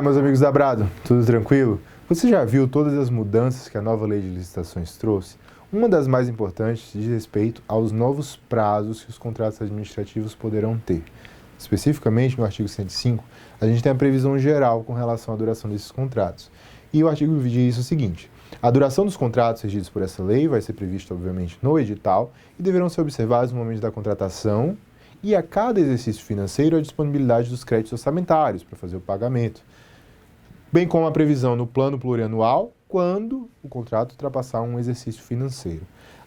Olá, meus amigos da Brado, tudo tranquilo? Você já viu todas as mudanças que a nova lei de licitações trouxe? Uma das mais importantes diz respeito aos novos prazos que os contratos administrativos poderão ter. Especificamente, no artigo 105, a gente tem a previsão geral com relação à duração desses contratos. E o artigo diz o seguinte: a duração dos contratos regidos por essa lei vai ser prevista, obviamente, no edital e deverão ser observados no momento da contratação e a cada exercício financeiro a disponibilidade dos créditos orçamentários para fazer o pagamento, bem como a previsão no plano plurianual quando o contrato ultrapassar um exercício financeiro.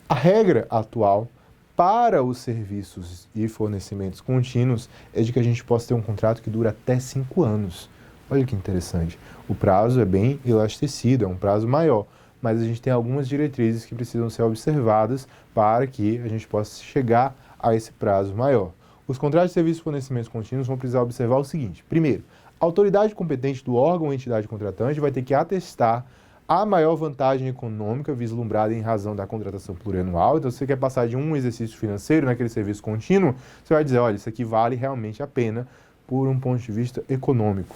A regra atual para os serviços e fornecimentos contínuos é de que a gente possa ter um contrato que dura até 5 anos. Olha que interessante. O prazo é bem elastecido, é um prazo maior, mas a gente tem algumas diretrizes que precisam ser observadas para que a gente possa chegar a esse prazo maior. Os contratos de serviços e fornecimentos contínuos vão precisar observar o seguinte: primeiro, a autoridade competente do órgão ou entidade contratante vai ter que atestar a maior vantagem econômica vislumbrada em razão da contratação plurianual. Então, se você quer passar de um exercício financeiro naquele serviço contínuo, você vai dizer, olha, isso aqui vale realmente a pena por um ponto de vista econômico.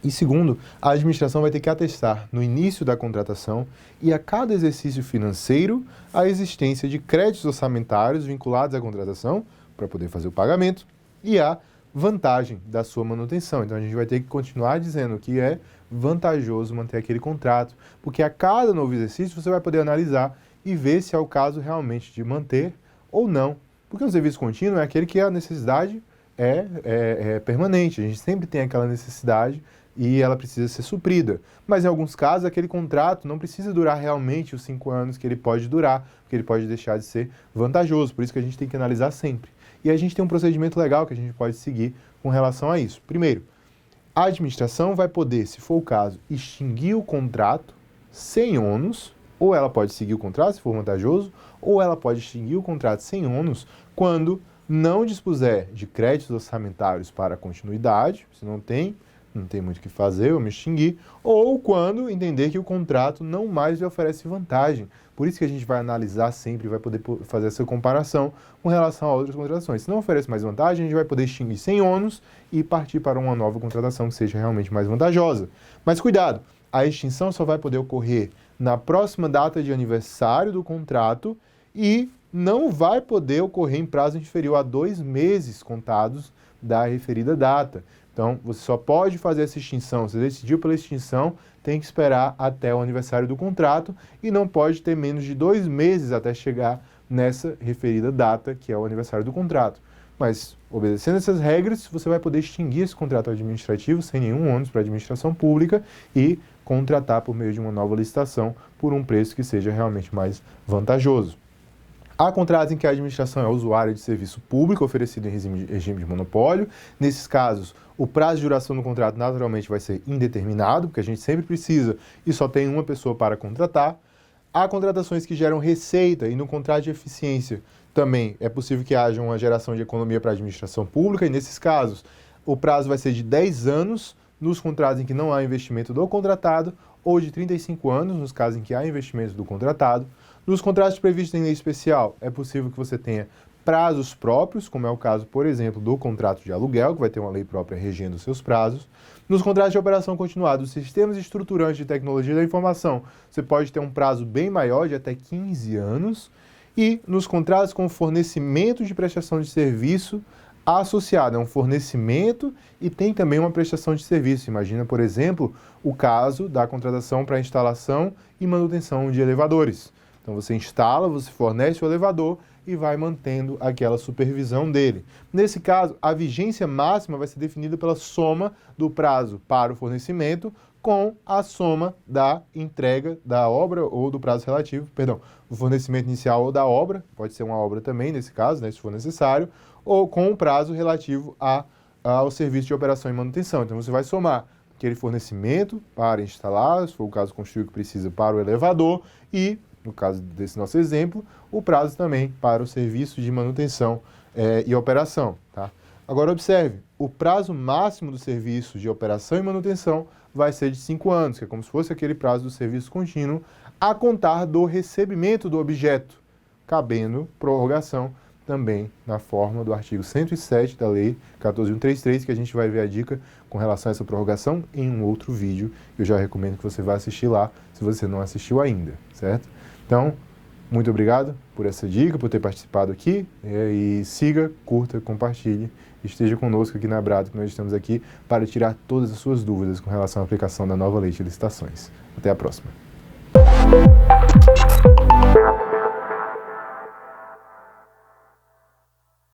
E segundo, a administração vai ter que atestar no início da contratação e a cada exercício financeiro a existência de créditos orçamentários vinculados à contratação para poder fazer o pagamento e a vantagem da sua manutenção. Então a gente vai ter que continuar dizendo que é vantajoso manter aquele contrato, porque a cada novo exercício você vai poder analisar e ver se é o caso realmente de manter ou não. Porque um serviço contínuo é aquele que a necessidade é permanente, a gente sempre tem aquela necessidade e ela precisa ser suprida. Mas em alguns casos aquele contrato não precisa durar realmente os 5 anos que ele pode durar, porque ele pode deixar de ser vantajoso, por isso que a gente tem que analisar sempre. E a gente tem um procedimento legal que a gente pode seguir com relação a isso. Primeiro, a administração vai poder, se for o caso, extinguir o contrato sem ônus, ou ela pode seguir o contrato se for vantajoso, ou ela pode extinguir o contrato sem ônus quando não dispuser de créditos orçamentários para a continuidade, se não tem muito o que fazer, eu me extinguir, ou quando entender que o contrato não mais lhe oferece vantagem. Por isso que a gente vai analisar sempre, vai poder fazer essa comparação com relação a outras contratações. Se não oferece mais vantagem, a gente vai poder extinguir sem ônus e partir para uma nova contratação que seja realmente mais vantajosa. Mas cuidado, a extinção só vai poder ocorrer na próxima data de aniversário do contrato e não vai poder ocorrer em prazo inferior a 2 meses contados da referida data. Então, você só pode fazer essa extinção, você decidiu pela extinção, tem que esperar até o aniversário do contrato e não pode ter menos de 2 meses até chegar nessa referida data, que é o aniversário do contrato. Mas, obedecendo essas regras, você vai poder extinguir esse contrato administrativo sem nenhum ônus para a administração pública e contratar por meio de uma nova licitação por um preço que seja realmente mais vantajoso. Há contratos em que a administração é usuária de serviço público oferecido em regime de monopólio. Nesses casos, o prazo de duração do contrato naturalmente vai ser indeterminado, porque a gente sempre precisa e só tem uma pessoa para contratar. Há contratações que geram receita e no contrato de eficiência também é possível que haja uma geração de economia para a administração pública e nesses casos o prazo vai ser de 10 anos nos contratos em que não há investimento do contratado ou de 35 anos nos casos em que há investimento do contratado. Nos contratos previstos em lei especial, é possível que você tenha prazos próprios, como é o caso, por exemplo, do contrato de aluguel, que vai ter uma lei própria regendo os seus prazos. Nos contratos de operação continuada, os sistemas estruturantes de tecnologia da informação, você pode ter um prazo bem maior, de até 15 anos. E nos contratos com fornecimento de prestação de serviço associado a um fornecimento e tem também uma prestação de serviço. Imagina, por exemplo, o caso da contratação para instalação e manutenção de elevadores. Então você instala, você fornece o elevador e vai mantendo aquela supervisão dele. Nesse caso, a vigência máxima vai ser definida pela soma do prazo para o fornecimento com a soma da entrega da obra ou do prazo relativo, o fornecimento inicial ou da obra, pode ser uma obra também nesse caso, né, se for necessário, ou com o prazo relativo ao serviço de operação e manutenção. Então você vai somar aquele fornecimento para instalar, se for o caso construir o que precisa para o elevador e no caso desse nosso exemplo, o prazo também para o serviço de manutenção e operação. Tá? Agora observe, o prazo máximo do serviço de operação e manutenção vai ser de 5 anos, que é como se fosse aquele prazo do serviço contínuo, a contar do recebimento do objeto, cabendo prorrogação também na forma do artigo 107 da Lei 14.133, que a gente vai ver a dica com relação a essa prorrogação em um outro vídeo. Eu já recomendo que você vá assistir lá, se você não assistiu ainda, certo? Então, muito obrigado por essa dica, por ter participado aqui, e siga, curta, compartilhe, esteja conosco aqui na Abrado, que nós estamos aqui para tirar todas as suas dúvidas com relação à aplicação da nova lei de licitações. Até a próxima.